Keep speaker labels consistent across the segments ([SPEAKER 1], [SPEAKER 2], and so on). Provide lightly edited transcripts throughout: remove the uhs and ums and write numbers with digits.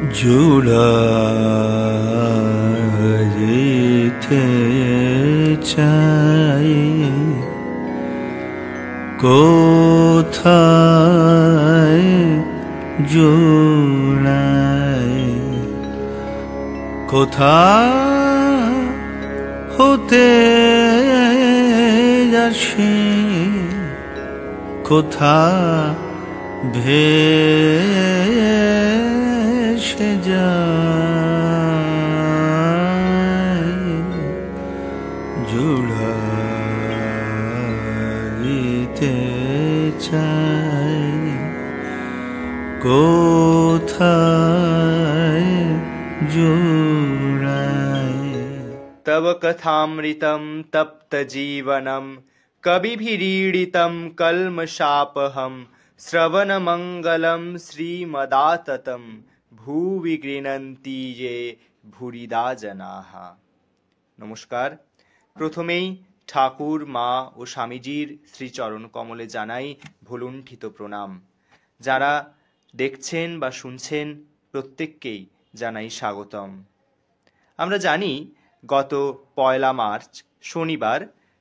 [SPEAKER 1] জুড়াইতে চাই কোথায় জুড়াই, কোথা হতে যাচ্ছি, কোথা ভেসে যায়, জুড়াইতে চাই কোথায় জুড়াই।
[SPEAKER 2] तव कथामृतं तप्त जीवनं कविभिरीडितं कल्मषापहं श्रवणमङ्गलं श्रीमदाततं भुवि गृह्णन्ति ये भूरिदा जनाः। নমস্কার। প্রথমেই ঠাকুর, মা ও স্বামীজির শ্রীচরণ কমলে জানাই ভুলুণ্ঠিত প্রণাম। যারা দেখছেন বা শুনছেন প্রত্যেককেই জানাই স্বাগতম। আমরা জানি গত 1 মার্চ শনিবার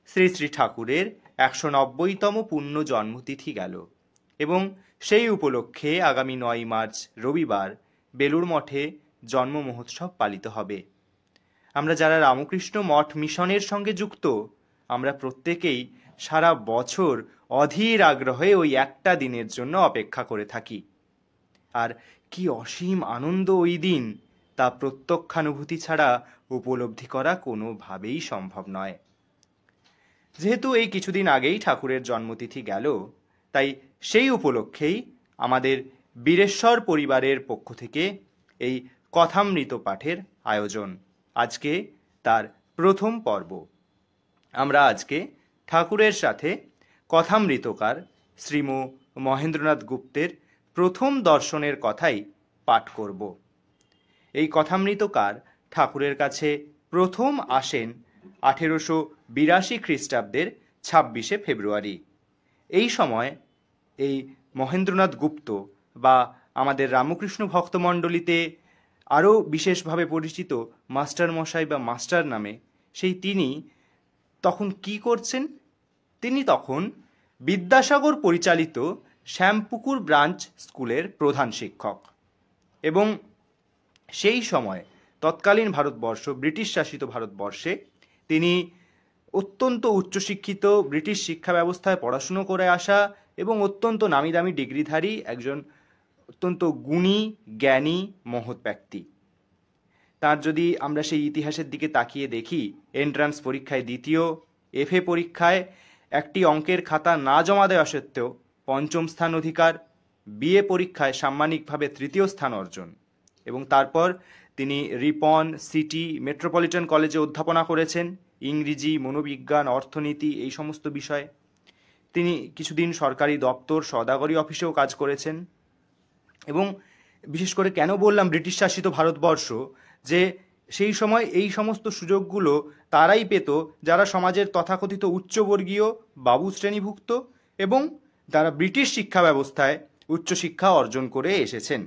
[SPEAKER 2] শ্রী শ্রী ঠাকুরের 190তম পূর্ণ জন্মতিথি গেল এবং সেই উপলক্ষে আগামী 9 মার্চ রবিবার বেলুড় মঠে জন্ম মহোৎসব পালিত হবে। আমরা যারা রামকৃষ্ণ মঠ মিশনের সঙ্গে যুক্ত, আমরা প্রত্যেকেই সারা বছর অধীর আগ্রহে ওই একটা দিনের জন্য অপেক্ষা করে থাকি। আর কি অসীম আনন্দ ওই দিন, তা প্রত্যক্ষানুভূতি ছাড়া উপলব্ধি করা কোনোভাবেই সম্ভব নয়। যেহেতু এই কিছুদিন আগেই ঠাকুরের জন্মতিথি গেল, তাই সেই উপলক্ষেই আমাদের বীরেশ্বর পরিবারের পক্ষ থেকে এই কথামৃত পাঠের আয়োজন। আজকে তার প্রথম পর্ব। আমরা আজকে ঠাকুরের সাথে কথামৃতকার শ্রীম মহেন্দ্রনাথ গুপ্তের প্রথম দর্শনের কথাই পাঠ করব। এই কথামৃতকার ঠাকুরের কাছে প্রথম আসেন 1882 খ্রিস্টাব্দের 26শে ফেব্রুয়ারি। এই সময় এই মহেন্দ্রনাথ গুপ্ত বা আমাদের রামকৃষ্ণ ভক্তমণ্ডলীতে আরও বিশেষভাবে পরিচিত মাস্টার মশাই বা মাস্টার নামে, সেই তিনি তখন কি করছেন? তিনি তখন বিদ্যাসাগর পরিচালিত শ্যামপুকুর ব্রাঞ্চ স্কুলের প্রধান শিক্ষক এবং সেই সময় তৎকালীন ভারতবর্ষ, ব্রিটিশ শাসিত ভারতবর্ষে তিনি অত্যন্ত উচ্চশিক্ষিত, ব্রিটিশ শিক্ষা ব্যবস্থায় পড়াশুনো করে আসা এবং অত্যন্ত নামি দামি ডিগ্রিধারী একজন অত্যন্ত গুণী, জ্ঞানী, মহৎ ব্যক্তি। তার যদি আমরা সেই ইতিহাসের দিকে তাকিয়ে দেখি, এন্ট্রান্স পরীক্ষায় দ্বিতীয়, এফএ পরীক্ষায় একটি অঙ্কের খাতা না জমা দেওয়া সত্ত্বেও 5ম স্থান অধিকার, বিএ পরীক্ষায় সাম্মানিকভাবে 3য় স্থান অর্জন এবং তারপর তিনি রিপন, সিটি, মেট্রোপলিটন কলেজে অধ্যাপনা করেছেন ইংরেজি, মনোবিজ্ঞান, অর্থনীতি এই সমস্ত বিষয়ে। তিনি কিছুদিন সরকারি দপ্তর, সওদাগরি অফিসেও কাজ করেছেন এবং বিশেষ করে কেন বললাম ব্রিটিশ শাসিত ভারতবর্ষ, যে সেই সময় এই সমস্ত সুযোগগুলো তারাই পেত যারা সমাজের তথাকথিত উচ্চবর্গীয় বাবু শ্রেণীভুক্ত এবং যারা ব্রিটিশ শিক্ষা ব্যবস্থায় উচ্চশিক্ষা অর্জন করে এসেছেন।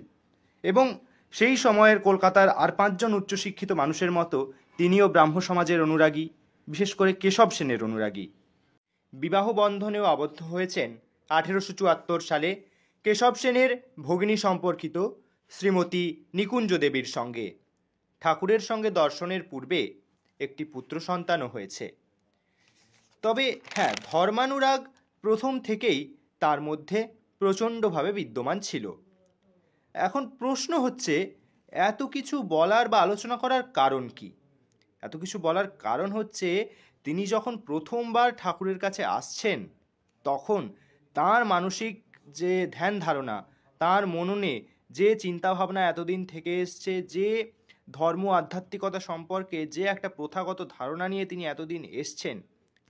[SPEAKER 2] এবং সেই সময়ের কলকাতার আর 5 জন উচ্চশিক্ষিত মানুষের মতো তিনিও ব্রাহ্ম সমাজের অনুরাগী, বিশেষ করে কেশব সেনের অনুরাগী। বিবাহ বন্ধনেও আবদ্ধ হয়েছেন 1874 সালে কেশব সেনের ভগিনী সম্পর্কিত শ্রীমতী নিকুঞ্জ দেবীর সঙ্গে। ঠাকুরের সঙ্গে দর্শনের পূর্বে একটি পুত্র সন্তানও হয়েছে। তবে হ্যাঁ, ধর্মানুরাগ প্রথম থেকেই তার মধ্যে প্রচণ্ডভাবে বিদ্যমান ছিল। এখন প্রশ্ন হচ্ছে, এত কিছু বলার বা আলোচনা করার কারণ কি? এত কিছু বলার কারণ হচ্ছে, তিনি যখন প্রথমবার ঠাকুরের কাছে আসছেন, তখন তার মানসিক যে ধ্যান ধারণা, তার মননে যে চিন্তাভাবনা এতদিন থেকে এসছে, যে ধর্ম আধ্যাত্মিকতা সম্পর্কে যে একটা প্রথাগত ধারণা নিয়ে তিনি এতদিন এসছেন,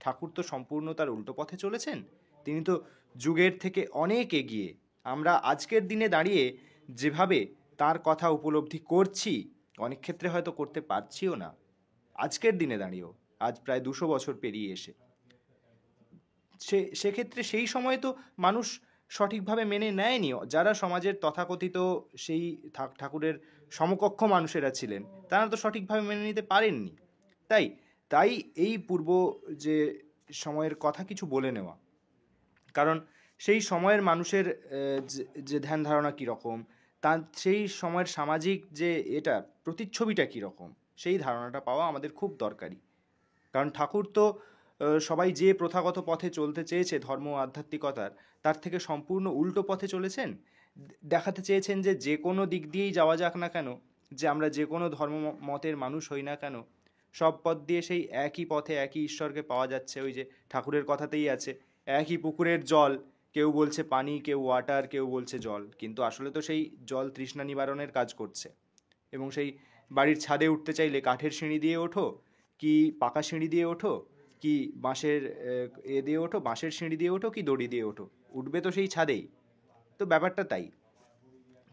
[SPEAKER 2] ঠাকুর তো সম্পূর্ণ তার উল্টো পথে চলেছেন। তিনি তো যুগের থেকে অনেক এগিয়ে। আমরা আজকের দিনে দাঁড়িয়ে যেভাবে তার কথা উপলব্ধি করছি, অনেক ক্ষেত্রে হয়তো করতে পারছিও না। আজকের দিনে দাঁড়িয়েও, আজ প্রায় 200 বছর পেরিয়ে এসে, সেক্ষেত্রে সেই সময় তো মানুষ সঠিকভাবে মেনে নেয়নি, যারা সমাজের তথাকথিত সেই ঠাকুরের সমকক্ষ মানুষেরা ছিলেন, তারা তো সঠিকভাবে মেনে নিতে পারেননি। তাই তাই এই পূর্ব যে সময়ের কথা কিছু বলে নেওয়া, কারণ সেই সময়ের মানুষের যে ধ্যান ধারণা কীরকম, তার সেই সময়ের সামাজিক যে এটা প্রতিচ্ছবিটা কীরকম, সেই ধারণাটা পাওয়া আমাদের খুব দরকারি। কারণ ঠাকুর তো সবাই যে প্রথাগত পথে চলতে চেয়েছে ধর্ম আধ্যাত্মিকতার, তার থেকে সম্পূর্ণ উল্টো পথে চলেছেন। দেখাতে চেয়েছেন যে যে কোনো দিক দিয়েই যাওয়া যাক না কেন, যে আমরা যে কোনো ধর্ম মতের মানুষ হই না কেন, সব পথ দিয়ে সেই একই পথে একই ঈশ্বরকে পাওয়া যাচ্ছে। ওই যে ঠাকুরের কথাতেই আছে, একই পুকুরের জল, কেউ বলছে পানি, কেউ ওয়াটার, কেউ বলছে জল, কিন্তু আসলে তো সেই জল তৃষ্ণা নিবারণের কাজ করছে। এবং সেই বাড়ির ছাদে উঠতে চাইলে কাঠের সিঁড়ি দিয়ে ওঠো, কি পাকা সিঁড়ি দিয়ে ওঠো, কি বাঁশের দিয়ে ওঠো, বাঁশের সিঁড়ি দিয়ে ওঠো, কি দড়ি দিয়ে ওঠো, উঠবে তো সেই ছাদেই। তো ব্যাপারটা তাই।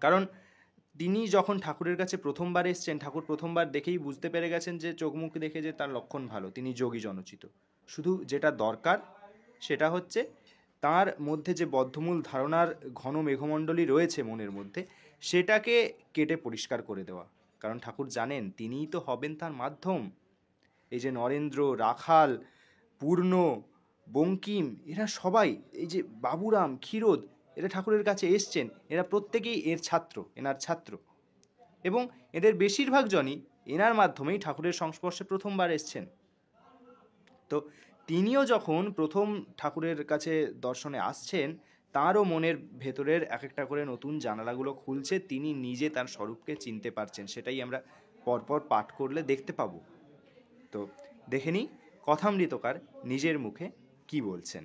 [SPEAKER 2] কারণ তিনি যখন ঠাকুরের কাছে প্রথমবার এসছেন, ঠাকুর প্রথমবার দেখেই বুঝতে পেরে গেছেন যে চোখ মুখ দেখে যে তার লক্ষণ ভালো, তিনি যোগী জনচিত। শুধু যেটা দরকার সেটা হচ্ছে তার মধ্যে যে বদ্ধমূল ধারণার ঘন মেঘমণ্ডলী রয়েছে মনের মধ্যে, সেটাকে কেটে পরিষ্কার করে দেওয়া। কারণ ঠাকুর জানেন তিনিই তো হবেন তার মাধ্যম। এই যে নরেন্দ্র, রাখাল, পূর্ণ, বঙ্কিম, এরা সবাই, এই যে বাবুরাম, ক্ষীরোদ, এরা ঠাকুরের কাছে এসছেন, এরা প্রত্যেকেই এর ছাত্র, এনার ছাত্র। এবং এদের বেশিরভাগ জনই এনার মাধ্যমেই ঠাকুরের সংস্পর্শে প্রথমবার এসছেন। তো তিনিও যখন প্রথম ঠাকুরের কাছে দর্শনে আসছেন, তাঁরও মনের ভেতরের এক একটা করে নতুন জানালাগুলো খুলছে, তিনি নিজে তার স্বরূপকে চিনতে পারছেন। সেটাই আমরা পরপর পাঠ করলে দেখতে পাবো। তো দেখে নিই কথামৃতকার নিজের মুখে কি বলছেন।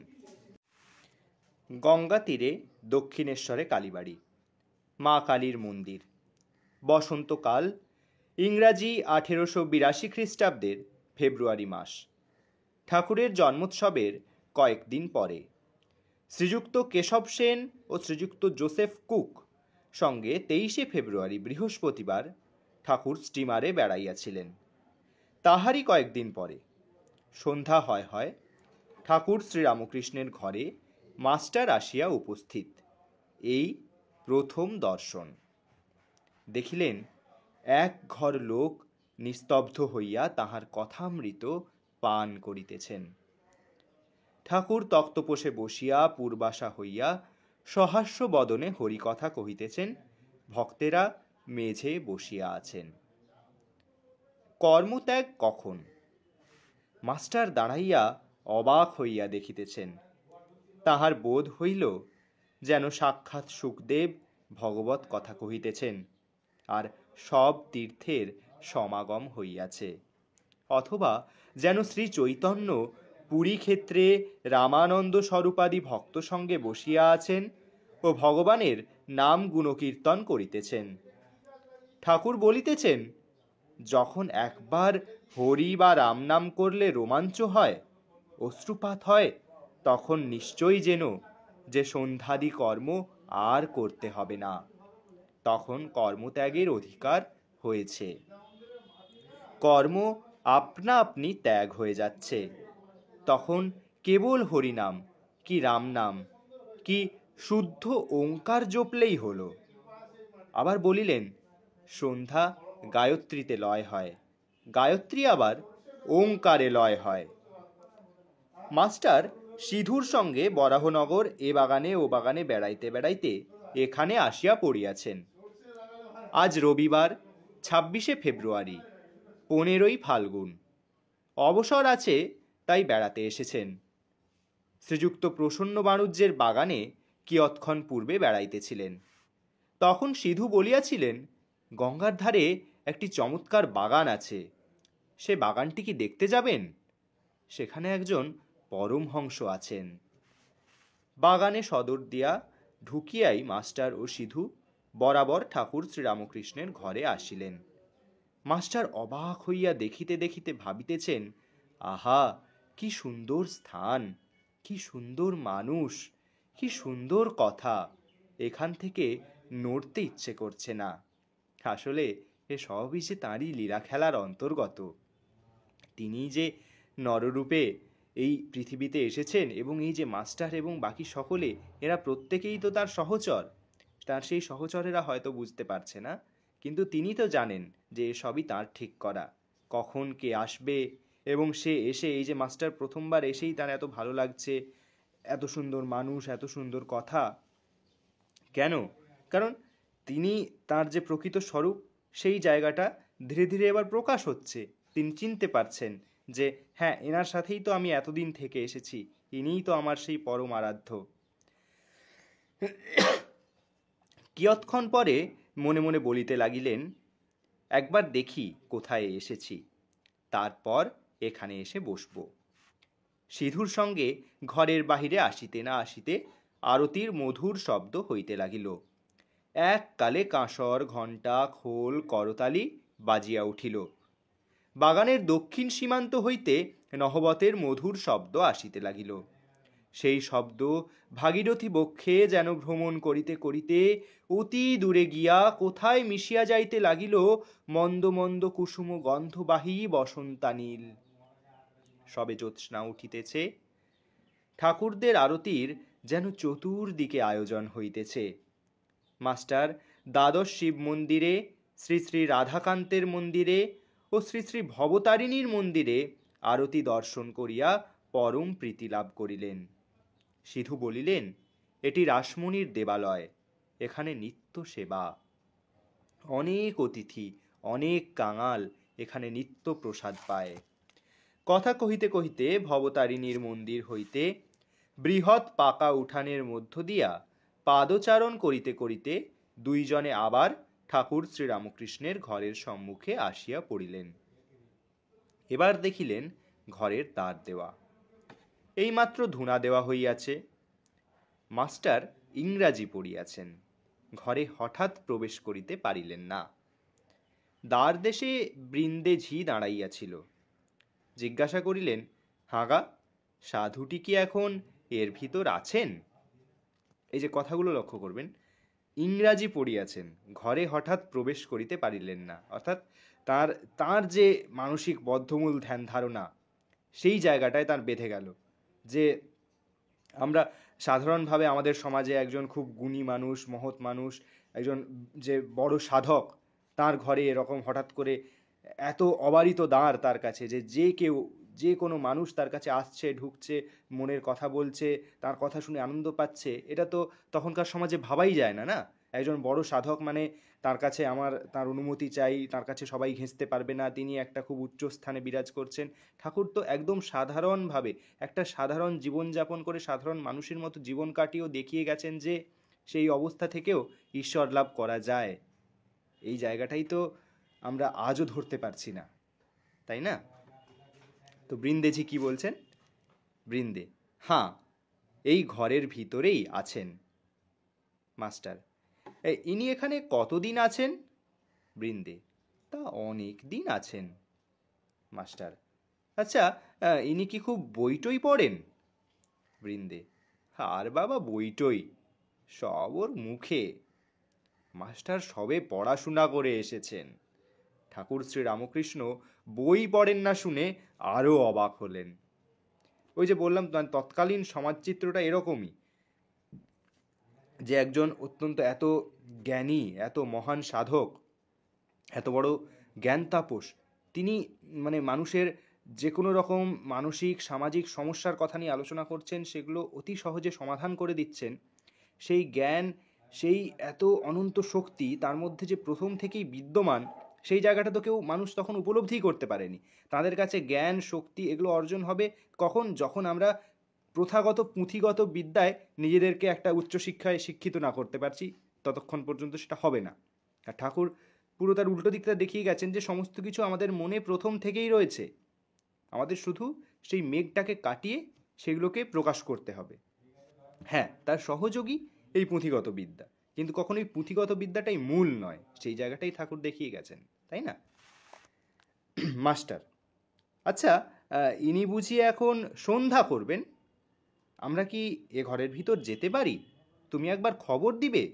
[SPEAKER 2] গঙ্গা তীরে দক্ষিণেশ্বরে কালীবাড়ি, মা কালীর মন্দির। বসন্তকাল, ইংরাজি 1882 খ্রিস্টাব্দের ফেব্রুয়ারি মাস। ঠাকুরের জন্মোৎসবের কয়েকদিন পরে শ্রীযুক্ত কেশব সেন ও শ্রীযুক্ত জোসেফ কুক সঙ্গে 23শে ফেব্রুয়ারি বৃহস্পতিবার ঠাকুর স্টিমারে বেড়াইয়াছিলেন। তাহারই কয়েকদিন পরে সন্ধ্যা হয় হয় ঠাকুর শ্রীরামকৃষ্ণের ঘরে মাস্টার আসিয়া উপস্থিত। এই প্রথম দর্শন। দেখিলেন এক ঘর লোক নিস্তব্ধ হইয়া তাহার কথামৃত পান করিতেছেন। ঠাকুর তক্তপোষে বসিয়া পূর্বাশা হইয়া সহাস্য বদনে হরিকথা কহিতেছেন, ভক্তেরা মেঝে বসিয়া আছেন। কর্মত্যাগ কখন? মাস্টার দাঁড়াইয়া অবাক হইয়া দেখিতেছেন। তাহার বোধ হইল যেন সাক্ষাৎ সুখদেব ভগবত কথা কহিতেছেন, আর সব তীর্থের সমাগম হইয়াছে। অথবা যেন শ্রী চৈতন্য পুরী ক্ষেত্রে রামানন্দ স্বরূপাদি ভক্ত সঙ্গে বসিয়া আছেন ও ভগবানের নাম গুণকীর্তন করিতেছেন। ঠাকুর বলিতেছেন, যখন একবার হরি বা রাম নাম করলে রোমাঞ্চ হয়, অশ্রুপাত হয়, তখন নিশ্চয়ই যেন যে সন্ধ্যাদি কর্ম আর করতে হবে না, তখন কর্মত্যাগের অধিকার হয়েছে। কর্ম আপনা আপনি ত্যাগ হয়ে যাচ্ছে। তখন কেবল হরিনাম কি রাম নাম কি শুদ্ধ ওঙ্কার জপলেই হলো। আবার বলিলেন, সন্ধ্যা গায়ত্রীতে লয় হয়, গায়ত্রী আবার ওঙ্কারে লয় হয়। মাস্টার সিধুর সঙ্গে বরাহনগর এ বাগানে ও বাগানে বেড়াইতে বেড়াইতে এখানে আসিয়া পড়িয়াছেন। আজ রবিবার 26শে ফেব্রুয়ারি, 15ই ফাল্গুন। অবসর আছে, তাই বেড়াতে এসেছেন। শ্রীযুক্ত প্রসন্ন বাণুজ্যের বাগানে কিয়ৎক্ষণ পূর্বে বেড়াইতেছিলেন। তখন সিধু বলিয়াছিলেন, গঙ্গার ধারে একটি চমৎকার বাগান আছে, সে বাগানটি কি দেখতে যাবেন? সেখানে একজন পরমহংস আছেন। বাগানে সদর দিয়া ঢুকিয়াই মাস্টার ও সিধু বরাবর ঠাকুর শ্রীরামকৃষ্ণের ঘরে আসিলেন। মাস্টার অবাক হইয়া দেখিতে দেখিতে ভাবিতেছেন, আহা, কি সুন্দর স্থান, কি সুন্দর মানুষ, কি সুন্দর কথা, এখান থেকে নড়তে ইচ্ছে করছে না। আসলে এ সবই যে তাঁরই লীলা খেলার অন্তর্গত। তিনি যে নররূপে এই পৃথিবীতে এসেছেন এবং এই যে মাস্টার এবং বাকি সকলে এরা প্রত্যেকেই তো তার সহচর। তার সেই সহচরেরা হয়তো বুঝতে পারছে না, কিন্তু তিনি তো জানেন যে সবই তার ঠিক করা, কখন কে আসবে। এবং সে এসে এই যে মাস্টার প্রথমবার এসেই তার এত ভালো লাগছে, এত সুন্দর মানুষ, এত সুন্দর কথা। কেন? কারণ তিনি তার যে প্রকৃত স্বরূপ সেই জায়গাটা ধীরে ধীরে এবার প্রকাশ হচ্ছে। তিনি চিনতে পারছেন যে হ্যাঁ, এনার সাথেই তো আমি এতদিন থেকে এসেছি, ইনিই তো আমার সেই পরম আরাধ্য। কিয়ৎক্ষণ পরে মনে মনে বলিতে লাগিলেন, একবার দেখি কোথায় এসেছি, তারপর এখানে এসে বসব। সিধুর সঙ্গে ঘরের বাহিরে আসিতে না আসিতে আরতির মধুর শব্দ হইতে লাগিল। এককালে কাঁসর, ঘণ্টা, খোল, করতালি বাজিয়া উঠিল। বাগানের দক্ষিণ সীমান্ত হইতে নহবতের মধুর শব্দ আসিতে লাগিল। সেই শব্দ ভাগীরথী বক্ষে যেন ভ্রমণ করিতে করিতে অতি দূরে গিয়া কোথায় মিশিয়া যাইতে লাগিল মন্দ মন্দ কুসুম গন্ধবাহী বসন্তানীল। সবে জ্যোৎস্না উঠিতেছে, ঠাকুরদের আরতির যেন চতুর্দিকে আয়োজন হইতেছে। মাস্টার দ্বাদশ শিব মন্দিরে, শ্রী শ্রী রাধাকান্তের মন্দিরে ও শ্রী শ্রী ভবতারিণীর মন্দিরে আরতি দর্শন করিয়া পরম প্রীতি লাভ করিলেন। সিধু বলিলেন, এটি রাসমণির দেবালয়, এখানে নিত্য সেবা। অনেক অতিথি, অনেক কাঙাল এখানে নিত্য প্রসাদ পায়। কথা কহিতে কহিতে ভবতারিণীর মন্দির হইতে বৃহৎ পাকা উঠানের মধ্য দিয়া পাদচারণ করিতে করিতে দুইজনে আবার ঠাকুর শ্রীরামকৃষ্ণের ঘরের সম্মুখে আসিয়া পড়িলেন। এবার দেখিলেন ঘরের দ্বার দেওয়া, এইমাত্র ধুনা দেওয়া হইয়াছে। মাস্টার ইংরাজি পড়িয়াছেন, ঘরে হঠাৎ প্রবেশ করিতে পারিলেন না। দ্বার দেশে বৃন্দে ঝি দাঁড়াইয়াছিল। জিজ্ঞাসা করিলেন, হাগা, সাধুটি কি এখন এর ভিতর আছেন? এই যে কথাগুলো লক্ষ্য করবেন, ইংরাজি পড়িয়াছেন, ঘরে হঠাৎ প্রবেশ করিতে পারিলেন না, অর্থাৎ তার তার যে মানসিক বদ্ধমূল ধ্যান ধারণা সেই জায়গাটায় তার বেঁধে গেল যে আমরা সাধারণভাবে আমাদের সমাজে একজন খুব গুণী মানুষ, মহৎ মানুষ, একজন যে বড় সাধক, তার ঘরে এরকম হঠাৎ করে এত অবারিত দ্বার তার কাছে, যে যে কেউ, যে কোনো মানুষ তার কাছে আসছে, ঢুকছে, মনের কথা বলছে, তার কথা শুনে আনন্দ পাচ্ছে, এটা তো তখনকার সমাজে ভাবাই যায় না। না, একজন বড় সাধক মানে তার কাছে তার অনুমতি চাই, তার কাছে সবাই ঘেঁচতে পারবে না, তিনি একটা খুব উচ্চ স্থানে বিরাজ করছেন। ঠাকুর তো একদম সাধারণভাবে একটা সাধারণ জীবনযাপন করে সাধারণ মানুষের মতো জীবন কাটিয়েও দেখিয়ে গেছেন যে সেই অবস্থা থেকেও ঈশ্বর লাভ করা যায়। এই জায়গাটাই তো আমরা আজও ধরতে পারছি না, তাই না? তো বৃন্দেজি কি বলছেন? বৃন্দে, হ্যাঁ, এই ঘরের ভিতরেই আছেন। মাস্টার, ইনি এখানে কতদিন আছেন? বৃন্দে, তা অনেক দিন আছেন। মাস্টার, আচ্ছা, ইনি কি খুব বইটই পড়েন? বৃন্দে, আর বাবা বইটই, সব ওর মুখে। মাস্টার সবে পড়াশোনা করে এসেছেন। ঠাকুর শ্রী রামকৃষ্ণ বই পড়েন না শুনে আরও অবাক হলেন। ওই যে বললাম, তৎকালীন সমাজচিত্রটা এরকমই, যে একজন অত্যন্ত এত জ্ঞানী, এত মহান সাধক, এত বড় জ্ঞান তাপস, তিনি মানে মানুষের যে কোনো রকম মানসিক সামাজিক সমস্যার কথা নিয়ে আলোচনা করছেন, সেগুলো অতি সহজে সমাধান করে দিচ্ছেন। সেই জ্ঞান, সেই এত অনন্ত শক্তি তার মধ্যে যে প্রথম থেকেই বিদ্যমান, সেই জায়গাটা তো কেউ মানুষ তখন উপলব্ধিই করতে পারেনি। তাদের কাছে জ্ঞান শক্তি এগুলো অর্জন হবে কখন? যখন আমরা প্রথাগত পুঁথিগত বিদ্যায় নিজেদেরকে একটা উচ্চশিক্ষায় শিক্ষিত না করতে পারছি, ততক্ষণ পর্যন্ত সেটা হবে না। আর ঠাকুর পুরো তার উল্টো দিকটা দেখিয়ে গেছেন যে সমস্ত কিছু আমাদের মনে প্রথম থেকেই রয়েছে, আমাদের শুধু সেই মেঘটাকে কাটিয়ে সেগুলোকে প্রকাশ করতে হবে। হ্যাঁ, তার সহযোগী এই পুঁথিগত বিদ্যা, কিন্তু কখনোই পুঁথিগত বিদ্যাটাই মূল নয়, সেই জায়গাটাই ঠাকুর দেখিয়ে গেছেন, তাই না? মাস্টার, আচ্ছা, ইনি বুঝি এখন সন্ধ্যা করবেন? আমরা কি এ ঘরের ভিতর যেতে পারি? তুমি একবার খবর দিবে।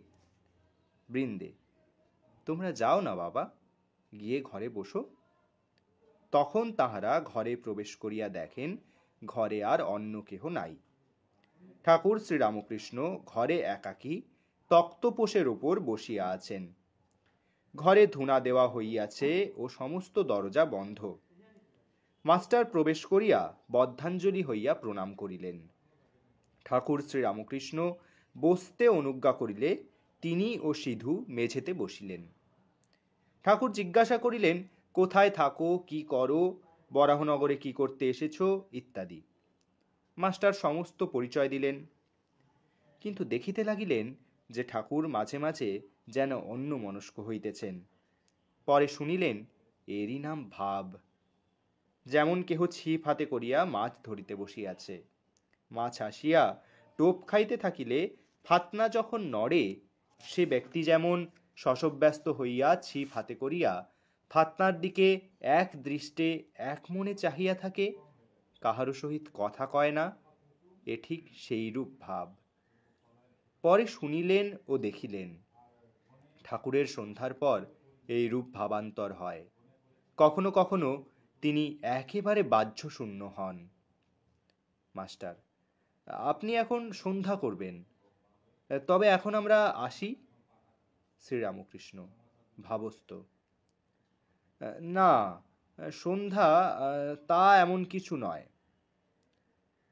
[SPEAKER 2] বৃন্দে, তোমরা যাও না বাবা, গিয়ে ঘরে বসো। তখন তাহারা ঘরে প্রবেশ করিয়া দেখেন ঘরে আর অন্য কেহ নাই। ঠাকুর শ্রীরামকৃষ্ণ ঘরে একাকী তক্তপোষের ওপর বসিয়া আছেন। ঘরে ধূনা দেওয়া হইয়াছে ও সমস্ত দরজা বন্ধ। মাস্টার প্রবেশ করিয়া বদ্ধাঞ্জলি হইয়া প্রণাম করিলেন। ঠাকুর শ্রীরামকৃষ্ণ বসতে অনুজ্ঞা করিলে তিনি ও সিধু মেঝেতে বসিলেন। ঠাকুর জিজ্ঞাসা করিলেন, কোথায় থাকো, কি করো, বরাহনগরে কি করতে এসেছো ইত্যাদি। মাস্টার সমস্ত পরিচয় দিলেন। কিন্তু দেখিতে লাগিলেন যে ঠাকুর মাঝে মাঝে যেন অন্যমনস্ক হইতেছেন। পরে শুনিলেন এরই নাম ভাব। যেমন কেহ ছিপ হাতে করিয়া মাছ ধরিতে বসিয়াছে। মাছ আসিয়া টোপ খাইতে থাকিলে ফাতনা যখন নড়ে, সে ব্যক্তি যেমন শশব্যস্ত হইয়া ছিপ হাতে করিয়া ফাতনার দিকে এক দৃষ্টে এক মনে চাহিয়া থাকে, কাহারও সহিত কথা কয় না, এ ঠিক সেইরূপ ভাব। পরে শুনিলেন ও দেখিলেন ঠাকুরের সন্ধ্যার পর এই রূপ ভাবান্তর হয়। কখনো কখনো তিনি একেবারে বাহ্যশূন্য হন। মাস্টার, আপনি এখন সন্ধ্যা করবেন, তবে এখন আমরা আসি। শ্রীরামকৃষ্ণ ভাবস্থ, না, সন্ধ্যা তা এমন কিছু নয়।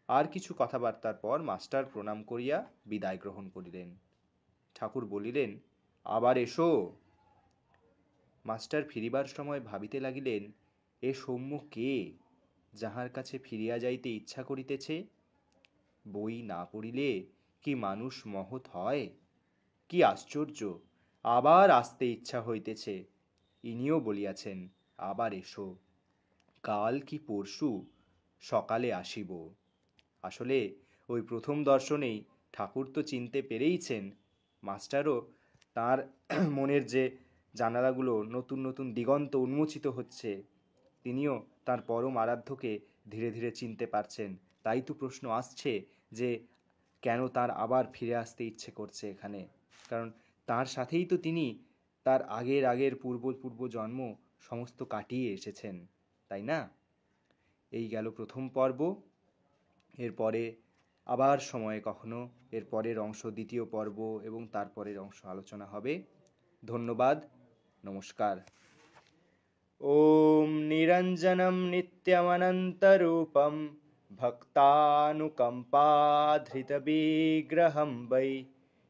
[SPEAKER 2] আর কিছু কথাবার্তার পর মাস্টার প্রণাম করিয়া বিদায় গ্রহণ করিলেন। ঠাকুর বলিলেন, আবার এসো। মাস্টার ফিরিবার সময় ভাবিতে লাগিলেন, এ সৌম্য কে, যাহার কাছে ফিরিয়া যাইতে ইচ্ছা করিতেছে? বই না পড়িলে কি মানুষ মহৎ হয়? কি আশ্চর্য, আবার আসতে ইচ্ছা হইতেছে। ইনিও বলিয়াছেন, আবার এসো, কাল কি পরশু সকালে আসিব। আসলে ওই প্রথম দর্শনেই ঠাকুর তো চিনতে পেরেইছেন। মাস্টারও তার মনের যে জানালাগুলো নতুন নতুন দিগন্ত উন্মোচিত হচ্ছে, তিনিও তার পরম আরাধ্যকে ধীরে ধীরে চিনতে পারছেন। তাই তো প্রশ্ন আসছে যে কেন তার আবার ফিরে আসতে ইচ্ছে করছে এখানে। কারণ তার সাথেই তো তিনি তার আগের পূর্ব জন্ম সমস্ত কাটিয়ে এসেছেন, তাই না? এই গেল প্রথম পর্ব। এরপরে আবার সময়ে কখনো এর পরের অংশ, দ্বিতীয় পর্ব এবং তারপরের অংশ আলোচনা হবে। ধন্যবাদ, নমস্কার। ওম নিরঞ্জনম নিত্যমনন্তরূপম ভক্তানুকম্পাধৃতবিগ্রহম বৈ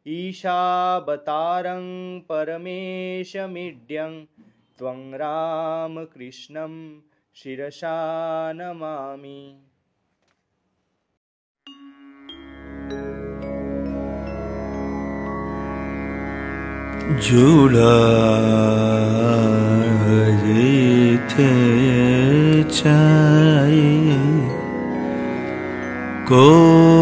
[SPEAKER 2] ঈশাবতারং পরমেশমিড্যং ত্বং রামকৃষ্ণম শিরসা নমামি।
[SPEAKER 1] জুড়াইতে চাই কোথায়